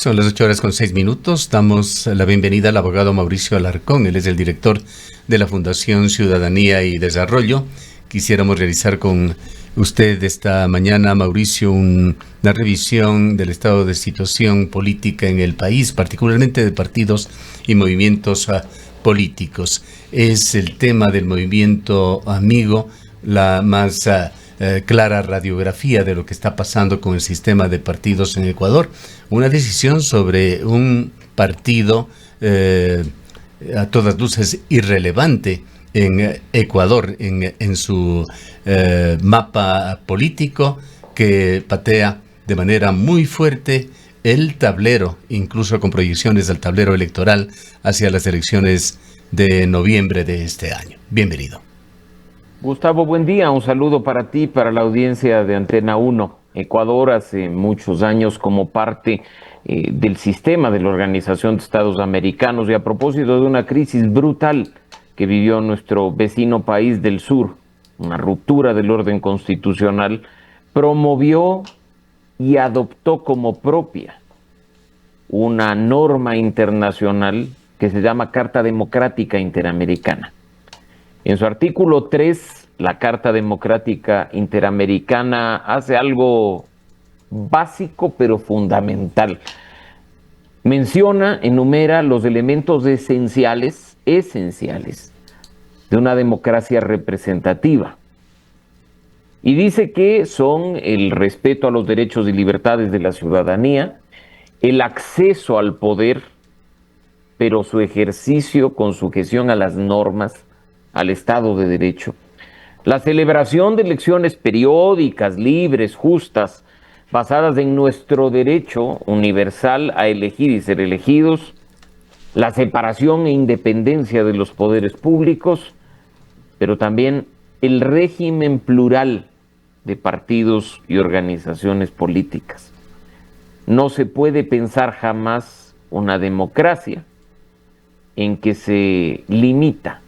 Son las 8:06. Damos la bienvenida al abogado Mauricio Alarcón. Él es el director de la Fundación Ciudadanía y Desarrollo. Quisiéramos realizar con usted esta mañana, Mauricio, una revisión del estado de situación política en el país, particularmente de partidos y movimientos políticos. Es el tema del movimiento Amigo, la más clara radiografía de lo que está pasando con el sistema de partidos en Ecuador. Una decisión sobre un partido a todas luces irrelevante en Ecuador, en su mapa político, que patea de manera muy fuerte el tablero, incluso con proyecciones al tablero electoral hacia las elecciones de noviembre de este año. Bienvenido. Gustavo, buen día. Un saludo para ti, para la audiencia de Antena 1. Ecuador hace muchos años como parte del sistema de la Organización de Estados Americanos, y a propósito de una crisis brutal que vivió nuestro vecino país del sur, una ruptura del orden constitucional, promovió y adoptó como propia una norma internacional que se llama Carta Democrática Interamericana. En su artículo 3, la Carta Democrática Interamericana hace algo básico pero fundamental. Enumera los elementos esenciales de una democracia representativa. Y dice que son el respeto a los derechos y libertades de la ciudadanía, el acceso al poder, pero su ejercicio con sujeción a las normas, al Estado de Derecho, la celebración de elecciones periódicas, libres, justas, basadas en nuestro derecho universal a elegir y ser elegidos, la separación e independencia de los poderes públicos, pero también el régimen plural de partidos y organizaciones políticas. No se puede pensar jamás una democracia en que se limita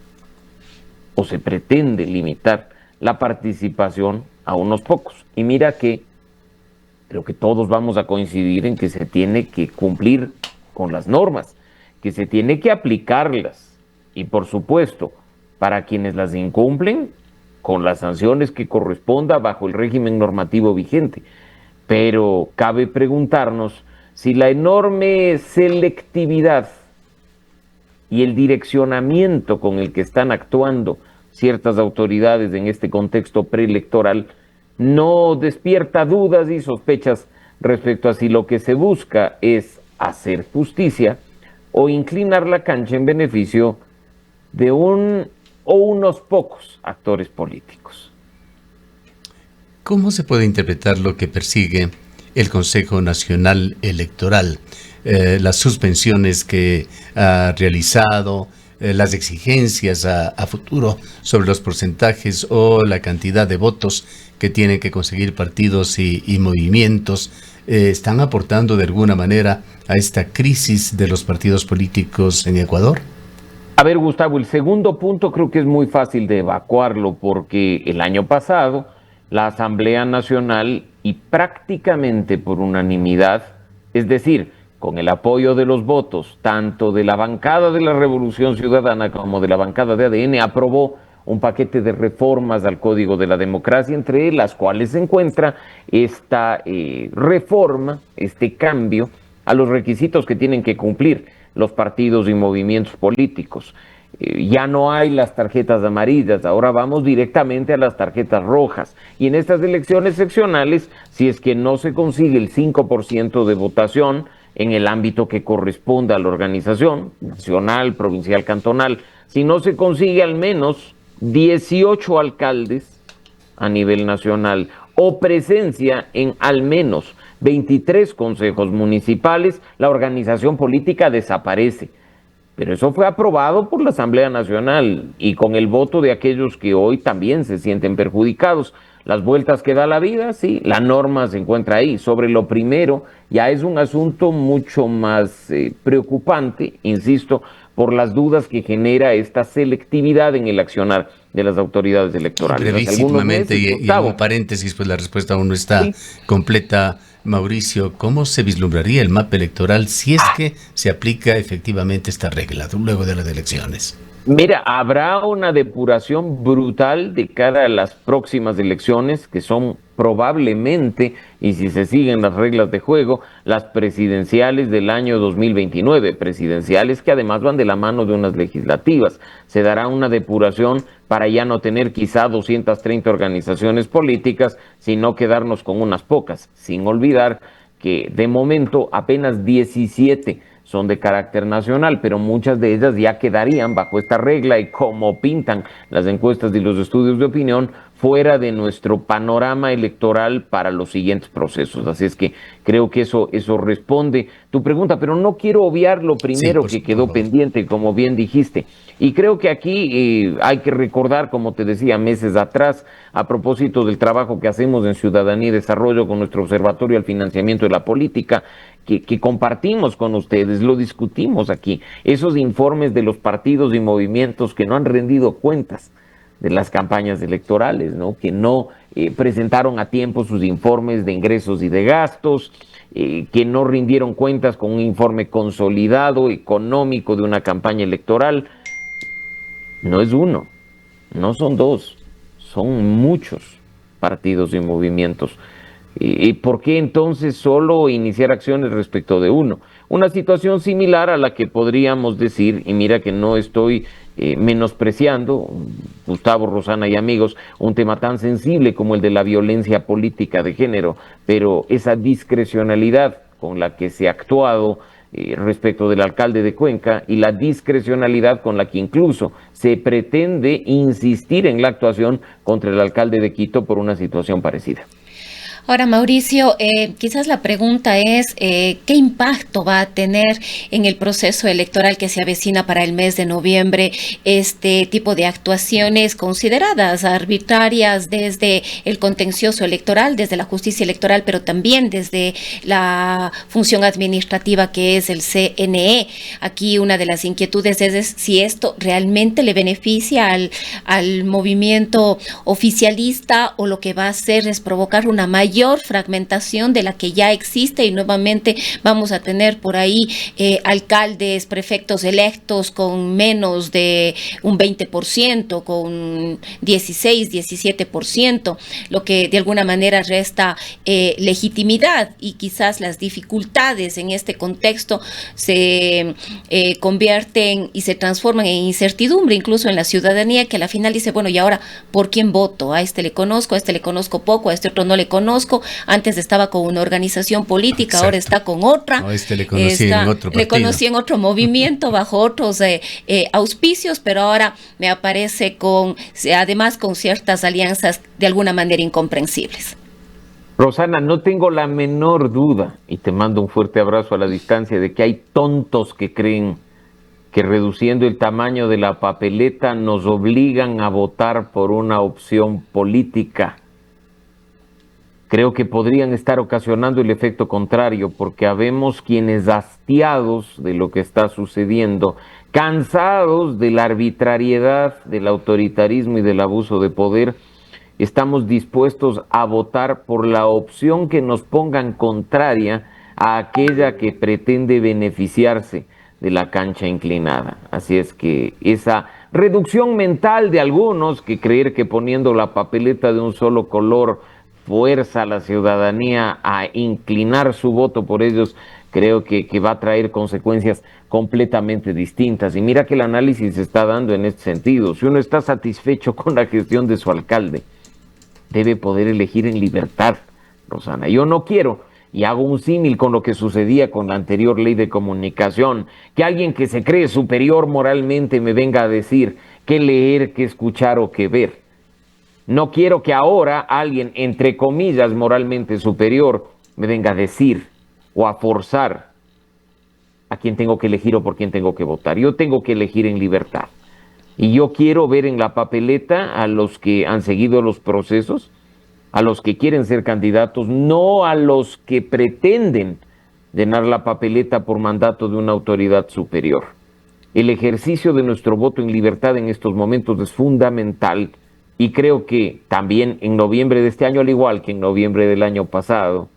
o se pretende limitar la participación a unos pocos. Y mira que creo que todos vamos a coincidir en que se tiene que cumplir con las normas, que se tiene que aplicarlas, y por supuesto, para quienes las incumplen, con las sanciones que corresponda bajo el régimen normativo vigente. Pero cabe preguntarnos si la enorme selectividad y el direccionamiento con el que están actuando ciertas autoridades en este contexto preelectoral no despierta dudas y sospechas respecto a si lo que se busca es hacer justicia o inclinar la cancha en beneficio de unos pocos actores políticos. ¿Cómo se puede interpretar lo que persigue el Consejo Nacional Electoral? Las suspensiones que ha realizado, las exigencias a futuro sobre los porcentajes o la cantidad de votos que tienen que conseguir partidos y movimientos, ¿están aportando de alguna manera a esta crisis de los partidos políticos en Ecuador? A ver, Gustavo, el segundo punto creo que es muy fácil de evacuarlo, porque el año pasado la Asamblea Nacional, y prácticamente por unanimidad, es decir, con el apoyo de los votos tanto de la bancada de la Revolución Ciudadana como de la bancada de ADN, aprobó un paquete de reformas al Código de la Democracia, entre las cuales se encuentra esta reforma, este cambio a los requisitos que tienen que cumplir los partidos y movimientos políticos. Ya no hay las tarjetas amarillas, ahora vamos directamente a las tarjetas rojas. Y en estas elecciones seccionales, si es que no se consigue el 5% de votación en el ámbito que corresponda a la organización, nacional, provincial, cantonal, si no se consigue al menos 18 alcaldes a nivel nacional o presencia en al menos 23 consejos municipales, la organización política desaparece. Pero eso fue aprobado por la Asamblea Nacional y con el voto de aquellos que hoy también se sienten perjudicados. Las vueltas que da la vida, sí, la norma se encuentra ahí. Sobre lo primero, ya es un asunto mucho más preocupante, insisto, por las dudas que genera esta selectividad en el accionar de las autoridades electorales. Brevísimamente, y un paréntesis, pues la respuesta aún no está completa. Mauricio, ¿cómo se vislumbraría el mapa electoral si es que se aplica efectivamente esta regla luego de las elecciones? Mira, habrá una depuración brutal de cara a las próximas elecciones, que son probablemente, y si se siguen las reglas de juego, las presidenciales del año 2029, presidenciales que además van de la mano de unas legislativas. Se dará una depuración para ya no tener quizá 230 organizaciones políticas, sino quedarnos con unas pocas, sin olvidar que de momento apenas 17 son de carácter nacional, pero muchas de ellas ya quedarían bajo esta regla y como pintan las encuestas y los estudios de opinión, fuera de nuestro panorama electoral para los siguientes procesos. Así es que creo que eso responde tu pregunta, pero no quiero obviar lo primero que quedó pendiente, como bien dijiste. Y creo que aquí hay que recordar, como te decía meses atrás, a propósito del trabajo que hacemos en Ciudadanía y Desarrollo con nuestro Observatorio al Financiamiento de la Política, que compartimos con ustedes, lo discutimos aquí, esos informes de los partidos y movimientos que no han rendido cuentas de las campañas electorales, ¿no? Que no presentaron a tiempo sus informes de ingresos y de gastos, que no rindieron cuentas con un informe consolidado, económico de una campaña electoral. No es uno, no son dos, son muchos partidos y movimientos. ¿Y por qué entonces solo iniciar acciones respecto de uno? Una situación similar a la que podríamos decir, y mira que no estoy menospreciando, Gustavo, Rosana y amigos, un tema tan sensible como el de la violencia política de género, pero esa discrecionalidad con la que se ha actuado respecto del alcalde de Cuenca y la discrecionalidad con la que incluso se pretende insistir en la actuación contra el alcalde de Quito por una situación parecida. Ahora, Mauricio, quizás la pregunta es, ¿qué impacto va a tener en el proceso electoral que se avecina para el mes de noviembre este tipo de actuaciones consideradas arbitrarias desde el contencioso electoral, desde la justicia electoral, pero también desde la función administrativa que es el CNE? Aquí una de las inquietudes es si esto realmente le beneficia al movimiento oficialista o lo que va a hacer es provocar una mayor fragmentación de la que ya existe y nuevamente vamos a tener por ahí alcaldes, prefectos electos con menos de un 20%, con 16, 17%, lo que de alguna manera resta legitimidad y quizás las dificultades en este contexto se convierten y se transforman en incertidumbre incluso en la ciudadanía, que a la final dice, bueno, y ahora, ¿por quién voto? A este le conozco poco, a este otro no le conozco. Antes estaba con una organización política, exacto, ahora está con otra. No, le conocí en otro partido. Le conocí en otro movimiento, bajo otros auspicios, pero ahora me aparece además con ciertas alianzas de alguna manera incomprensibles. Rosana, no tengo la menor duda, y te mando un fuerte abrazo a la distancia, de que hay tontos que creen que reduciendo el tamaño de la papeleta nos obligan a votar por una opción política. Creo que podrían estar ocasionando el efecto contrario, porque habemos quienes, hastiados de lo que está sucediendo, cansados de la arbitrariedad, del autoritarismo y del abuso de poder, estamos dispuestos a votar por la opción que nos pongan contraria a aquella que pretende beneficiarse de la cancha inclinada. Así es que esa reducción mental de algunos, que creer que poniendo la papeleta de un solo color fuerza a la ciudadanía a inclinar su voto por ellos, creo que va a traer consecuencias completamente distintas. Y mira que el análisis se está dando en este sentido. Si uno está satisfecho con la gestión de su alcalde, debe poder elegir en libertad, Rosana. Yo no quiero, y hago un símil con lo que sucedía con la anterior ley de comunicación, que alguien que se cree superior moralmente me venga a decir qué leer, qué escuchar o qué ver. No quiero que ahora alguien, entre comillas, moralmente superior, me venga a decir o a forzar a quién tengo que elegir o por quién tengo que votar. Yo tengo que elegir en libertad. Y yo quiero ver en la papeleta a los que han seguido los procesos, a los que quieren ser candidatos, no a los que pretenden llenar la papeleta por mandato de una autoridad superior. El ejercicio de nuestro voto en libertad en estos momentos es fundamental. Y creo que también en noviembre de este año, al igual que en noviembre del año pasado,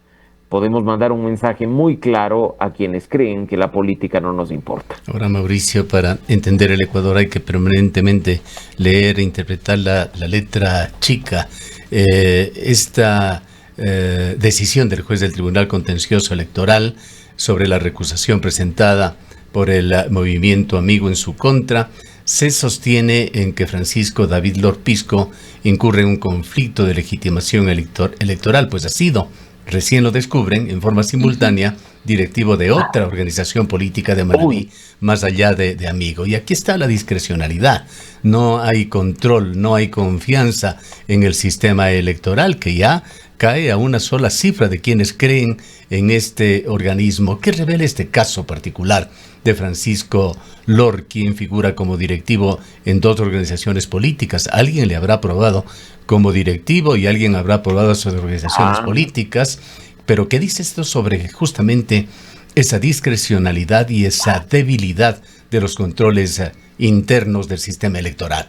podemos mandar un mensaje muy claro a quienes creen que la política no nos importa. Ahora, Mauricio, para entender el Ecuador hay que permanentemente leer e interpretar la letra chica. Esta decisión del juez del Tribunal Contencioso Electoral sobre la recusación presentada por el movimiento Amigo en su contra se sostiene en que Francisco David Lorpisco incurre en un conflicto de legitimación electoral, pues ha sido, recién lo descubren, en forma simultánea, directivo de otra organización política de Manabí, más allá de Amigo. Y aquí está la discrecionalidad. No hay control, no hay confianza en el sistema electoral, que ya cae a una sola cifra de quienes creen en este organismo. ¿Qué revela este caso particular de Francisco Lor, quien figura como directivo en dos organizaciones políticas? Alguien le habrá aprobado como directivo y alguien habrá aprobado a sus organizaciones políticas. Pero ¿qué dice esto sobre justamente esa discrecionalidad y esa debilidad de los controles internos del sistema electoral?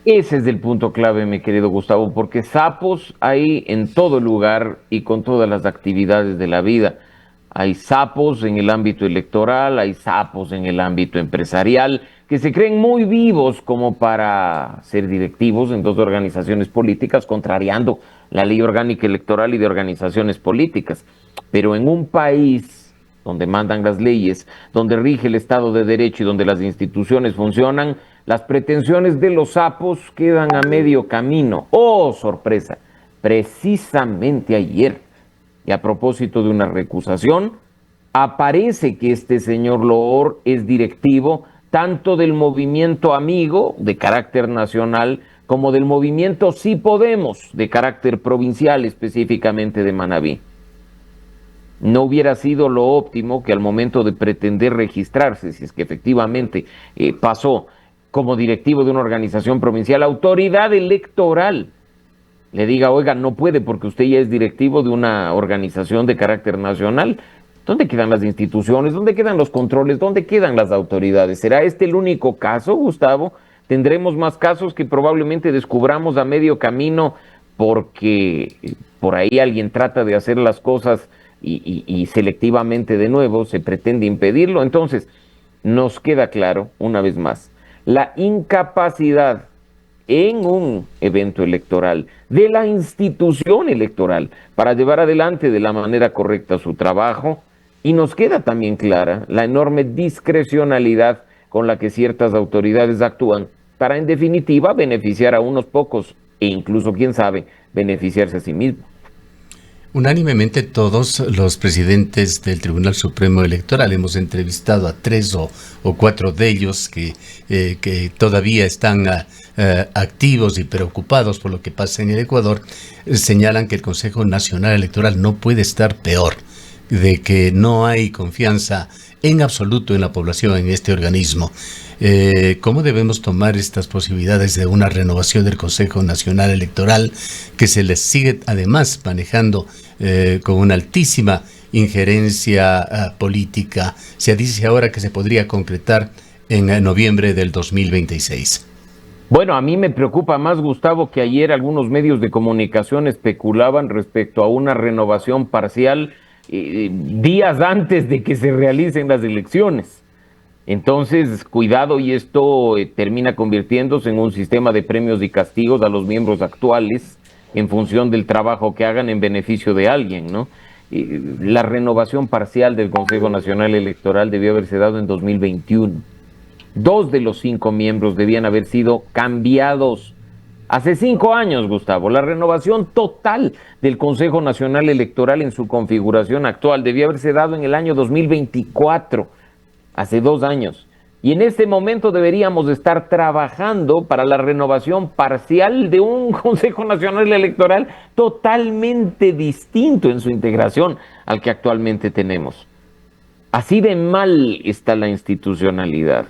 Ese es el punto clave, mi querido Gustavo, porque sapos hay en todo lugar y con todas las actividades de la vida. Hay sapos en el ámbito electoral, hay sapos en el ámbito empresarial, que se creen muy vivos como para ser directivos en dos organizaciones políticas, contrariando la ley orgánica electoral y de organizaciones políticas. Pero en un país donde mandan las leyes, donde rige el Estado de Derecho y donde las instituciones funcionan, las pretensiones de los sapos quedan a medio camino. ¡Oh, sorpresa! Precisamente ayer, y a propósito de una recusación, aparece que este señor Lor es directivo tanto del movimiento Amigo, de carácter nacional, como del movimiento Sí Podemos, de carácter provincial, específicamente de Manabí. No hubiera sido lo óptimo que al momento de pretender registrarse, si es que efectivamente pasó como directivo de una organización provincial, autoridad electoral le diga, oiga, no puede porque usted ya es directivo de una organización de carácter nacional? ¿Dónde quedan las instituciones? ¿Dónde quedan los controles? ¿Dónde quedan las autoridades? ¿Será este el único caso, Gustavo? ¿Tendremos más casos que probablemente descubramos a medio camino porque por ahí alguien trata de hacer las cosas y selectivamente de nuevo se pretende impedirlo? Entonces, nos queda claro, una vez más, la incapacidad en un evento electoral de la institución electoral para llevar adelante de la manera correcta su trabajo, y nos queda también clara la enorme discrecionalidad con la que ciertas autoridades actúan para, en definitiva, beneficiar a unos pocos e incluso, quién sabe, beneficiarse a sí mismo. Unánimemente todos los presidentes del Tribunal Supremo Electoral, hemos entrevistado a 3 o 4 de ellos que todavía están activos y preocupados por lo que pasa en el Ecuador, señalan que el Consejo Nacional Electoral no puede estar peor, de que no hay confianza en absoluto en la población en este organismo. ¿Cómo debemos tomar estas posibilidades de una renovación del Consejo Nacional Electoral que se les sigue además manejando con una altísima injerencia política? Se dice ahora que se podría concretar en noviembre del 2026. Bueno, a mí me preocupa más, Gustavo, que ayer algunos medios de comunicación especulaban respecto a una renovación parcial días antes de que se realicen las elecciones. Entonces, cuidado, y esto termina convirtiéndose en un sistema de premios y castigos a los miembros actuales en función del trabajo que hagan en beneficio de alguien, ¿no? La renovación parcial del Consejo Nacional Electoral debió haberse dado en 2021. 2 de los 5 miembros debían haber sido cambiados hace 5 años, Gustavo. La renovación total del Consejo Nacional Electoral en su configuración actual debió haberse dado en el año 2024, hace 2 años. Y en este momento deberíamos estar trabajando para la renovación parcial de un Consejo Nacional Electoral totalmente distinto en su integración al que actualmente tenemos. Así de mal está la institucionalidad,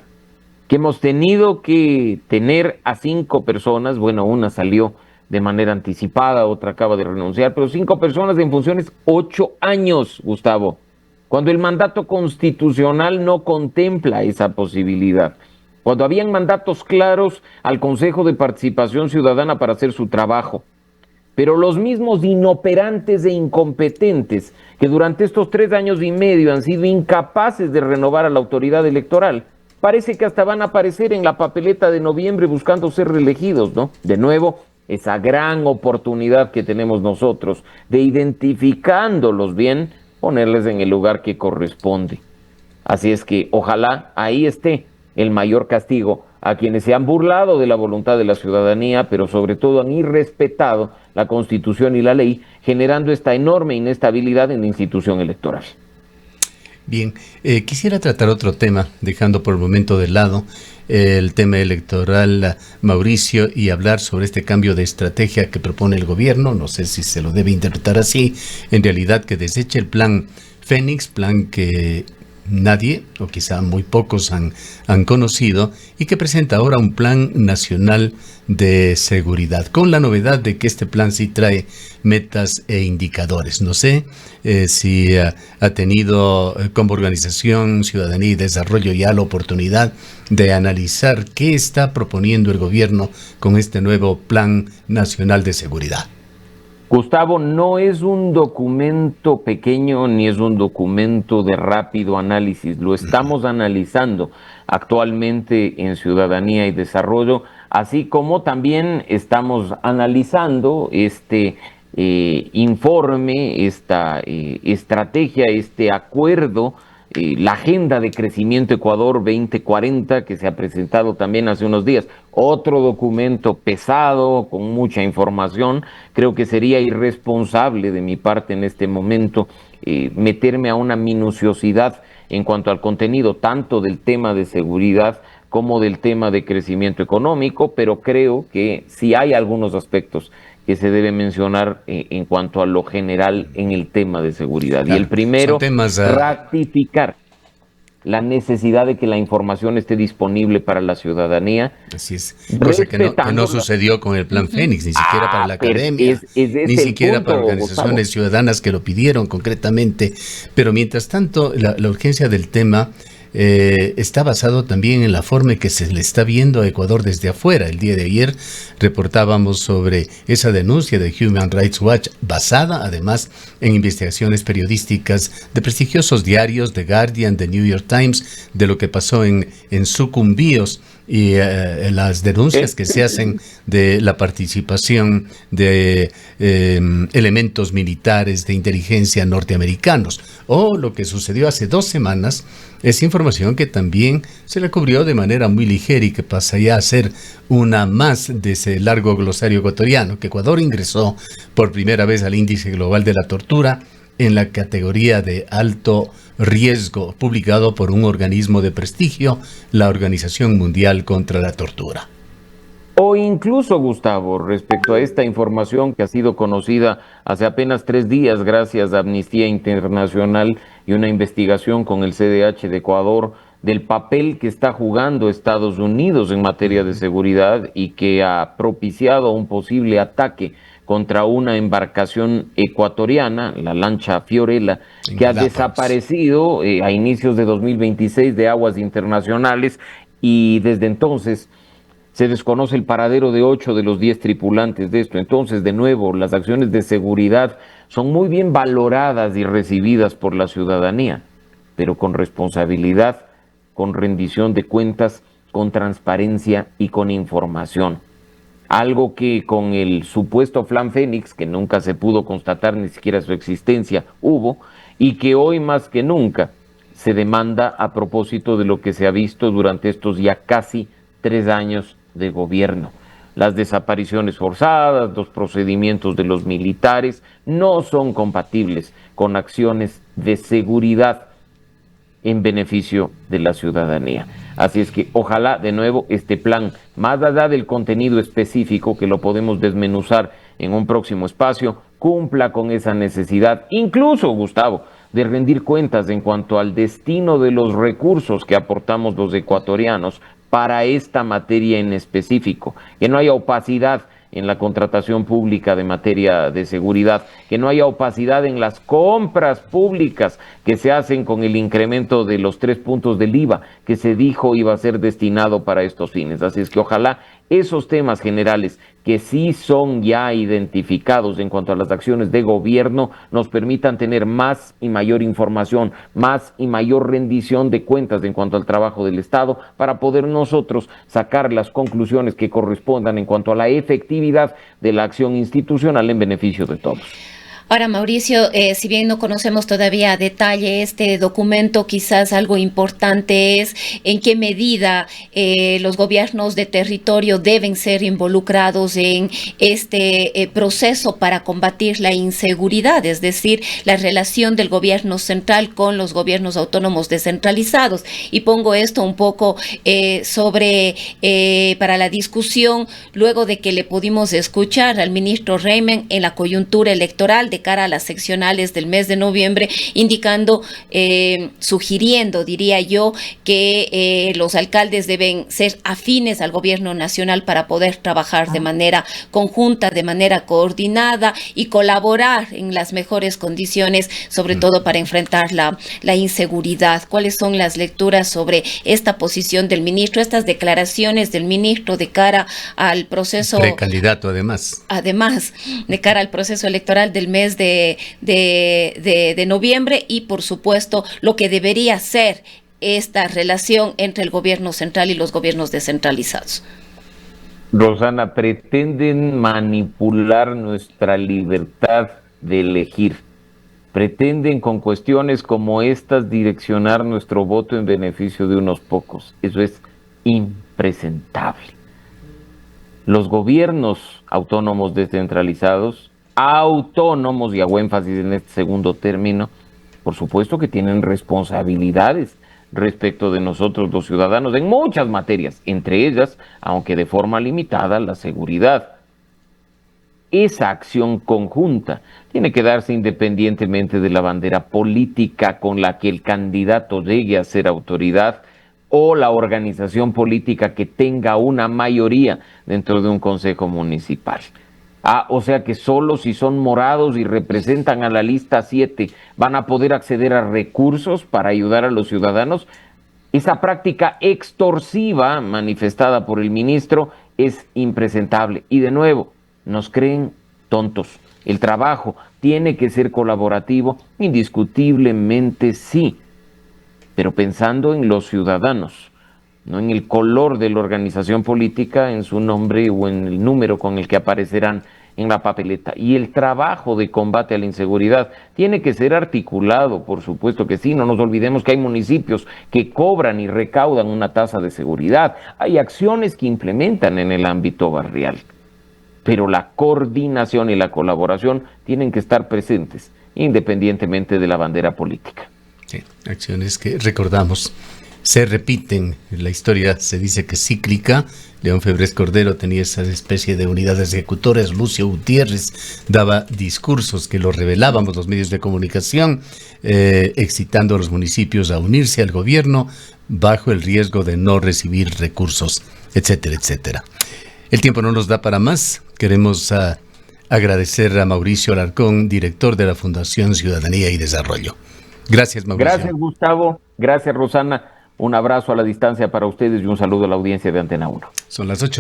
que hemos tenido que tener a 5 personas, bueno, una salió de manera anticipada, otra acaba de renunciar, pero 5 personas en funciones 8 años, Gustavo, cuando el mandato constitucional no contempla esa posibilidad, cuando habían mandatos claros al Consejo de Participación Ciudadana para hacer su trabajo. pero los mismos inoperantes e incompetentes que durante estos 3 años y medio han sido incapaces de renovar a la autoridad electoral, parece que hasta van a aparecer en la papeleta de noviembre buscando ser reelegidos, ¿no? De nuevo, esa gran oportunidad que tenemos nosotros de, identificándolos bien, ponerles en el lugar que corresponde. Así es que ojalá ahí esté el mayor castigo a quienes se han burlado de la voluntad de la ciudadanía, pero sobre todo han irrespetado la Constitución y la ley, generando esta enorme inestabilidad en la institución electoral. Bien, quisiera tratar otro tema, dejando por el momento de lado el tema electoral, Mauricio, y hablar sobre este cambio de estrategia que propone el gobierno. No sé si se lo debe interpretar así, en realidad que deseche el plan Fénix, plan que nadie, o quizá muy pocos han conocido, y que presenta ahora un plan nacional de seguridad, con la novedad de que este plan sí trae metas e indicadores. No sé si ha tenido como organización Ciudadanía y Desarrollo ya la oportunidad de analizar qué está proponiendo el gobierno con este nuevo plan nacional de seguridad. Gustavo, no es un documento pequeño ni es un documento de rápido análisis. Lo estamos analizando actualmente en Ciudadanía y Desarrollo, así como también estamos analizando este informe, esta estrategia, este acuerdo, la Agenda de Crecimiento Ecuador 2040, que se ha presentado también hace unos días. Otro documento pesado, con mucha información. Creo que sería irresponsable de mi parte en este momento meterme a una minuciosidad en cuanto al contenido, tanto del tema de seguridad como del tema de crecimiento económico, pero creo que sí hay algunos aspectos que se debe mencionar en cuanto a lo general en el tema de seguridad. Claro, y el primero, ratificar la necesidad de que la información esté disponible para la ciudadanía. Así es, cosa que no sucedió con el plan Fénix, ni siquiera para la academia, ni siquiera para organizaciones ciudadanas que lo pidieron concretamente. Pero mientras tanto, la urgencia del tema está basado también en la forma en que se le está viendo a Ecuador desde afuera. El día de ayer reportábamos sobre esa denuncia de Human Rights Watch, basada además en investigaciones periodísticas de prestigiosos diarios, The Guardian, The New York Times, de lo que pasó en Sucumbíos, y las denuncias que se hacen de la participación de elementos militares de inteligencia norteamericanos, o lo que sucedió hace 2 semanas. Es información que también se le cubrió de manera muy ligera y que pasa ya a ser una más de ese largo glosario ecuatoriano, que Ecuador ingresó por primera vez al Índice Global de la Tortura en la categoría de alto riesgo, publicado por un organismo de prestigio, la Organización Mundial contra la Tortura. O incluso, Gustavo, respecto a esta información que ha sido conocida hace apenas 3 días gracias a Amnistía Internacional y una investigación con el CDH de Ecuador del papel que está jugando Estados Unidos en materia de seguridad y que ha propiciado un posible ataque contra una embarcación ecuatoriana, la lancha Fiorella, que ha desaparecido a inicios de 2026 de aguas internacionales, y desde entonces se desconoce el paradero de 8 de los 10 tripulantes de esto. Entonces, de nuevo, las acciones de seguridad son muy bien valoradas y recibidas por la ciudadanía, pero con responsabilidad, con rendición de cuentas, con transparencia y con información. Algo que con el supuesto plan Fénix, que nunca se pudo constatar ni siquiera su existencia, hubo, y que hoy más que nunca se demanda a propósito de lo que se ha visto durante estos ya casi 3 años de gobierno. Las desapariciones forzadas, los procedimientos de los militares no son compatibles con acciones de seguridad en beneficio de la ciudadanía. Así es que ojalá, de nuevo, este plan, más allá del contenido específico que lo podemos desmenuzar en un próximo espacio, cumpla con esa necesidad, incluso, Gustavo, de rendir cuentas en cuanto al destino de los recursos que aportamos los ecuatorianos para esta materia en específico, que no haya opacidad en la contratación pública de materia de seguridad, que no haya opacidad en las compras públicas que se hacen con el incremento de los 3 puntos del IVA que se dijo iba a ser destinado para estos fines. Así es que ojalá esos temas generales que sí son ya identificados en cuanto a las acciones de gobierno, nos permitan tener más y mayor información, más y mayor rendición de cuentas en cuanto al trabajo del Estado, para poder nosotros sacar las conclusiones que correspondan en cuanto a la efectividad de la acción institucional en beneficio de todos. Ahora, Mauricio, si bien no conocemos todavía a detalle este documento, quizás algo importante es en qué medida los gobiernos de territorio deben ser involucrados en este proceso para combatir la inseguridad, es decir, la relación del gobierno central con los gobiernos autónomos descentralizados. Y pongo esto un poco para la discusión, luego de que le pudimos escuchar al ministro Reimen en la coyuntura electoral de cara a las seccionales del mes de noviembre, indicando, sugiriendo, diría yo, que los alcaldes deben ser afines al gobierno nacional para poder trabajar de manera conjunta, de manera coordinada y colaborar en las mejores condiciones, sobre todo para enfrentar la inseguridad. ¿Cuáles son las lecturas sobre esta posición del ministro, estas declaraciones del ministro de cara al proceso? Precandidato, además. Además, de cara al proceso electoral del mes de noviembre, y por supuesto lo que debería ser esta relación entre el gobierno central y los gobiernos descentralizados. Rosana, pretenden manipular nuestra libertad de elegir. Pretenden con cuestiones como estas direccionar nuestro voto en beneficio de unos pocos. Eso es impresentable. Los gobiernos autónomos descentralizados, y hago énfasis en este segundo término, por supuesto que tienen responsabilidades respecto de nosotros los ciudadanos en muchas materias, entre ellas, aunque de forma limitada, la seguridad. Esa acción conjunta tiene que darse independientemente de la bandera política con la que el candidato llegue a ser autoridad o la organización política que tenga una mayoría dentro de un consejo municipal. O sea que solo si son morados y representan a la lista 7 van a poder acceder a recursos para ayudar a los ciudadanos. Esa práctica extorsiva manifestada por el ministro es impresentable. Y de nuevo, nos creen tontos. El trabajo tiene que ser colaborativo, indiscutiblemente sí, pero pensando en los ciudadanos, no en el color de la organización política, en su nombre o en el número con el que aparecerán en la papeleta. Y el trabajo de combate a la inseguridad tiene que ser articulado, por supuesto que sí. No nos olvidemos que hay municipios que cobran y recaudan una tasa de seguridad. Hay acciones que implementan en el ámbito barrial. Pero la coordinación y la colaboración tienen que estar presentes, independientemente de la bandera política. Sí, acciones que recordamos se repiten. La historia se dice que es cíclica. León Febres Cordero tenía esa especie de unidades ejecutoras. Lucio Gutiérrez daba discursos que los revelábamos los medios de comunicación, excitando a los municipios a unirse al gobierno bajo el riesgo de no recibir recursos, etcétera, etcétera. El tiempo no nos da para más. Queremos agradecer a Mauricio Alarcón, director de la Fundación Ciudadanía y Desarrollo. Gracias, Mauricio. Gracias, Gustavo. Gracias, Rosana. Un abrazo a la distancia para ustedes y un saludo a la audiencia de Antena 1. Son las 8 horas.